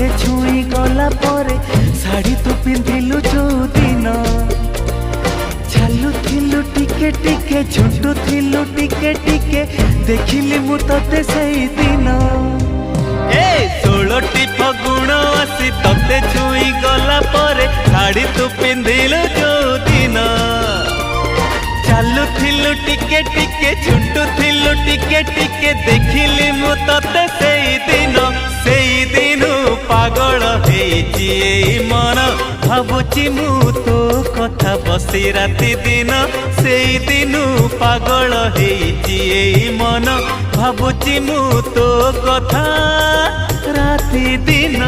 तोते छुई गला परे शाढ़ी तू पिंधिलु जो दिन चालू थिलु टिके टिके झुंटू थिलु टिके टिके देखिली मु तोते सही दिन ए 16टी फगुण आसी तोते छुई गला परे शाढ़ी तू पिंधिलु जो दिन चालू थिलु टिके टिके झुंटू थिलु टिके टिके देखिली मु तोते सेई दिन पागल हेची मन भावुची मु तो कथा बसी राति दिन सेई दिन पागल हेची मन भावुची मु तो कथा राति दिन।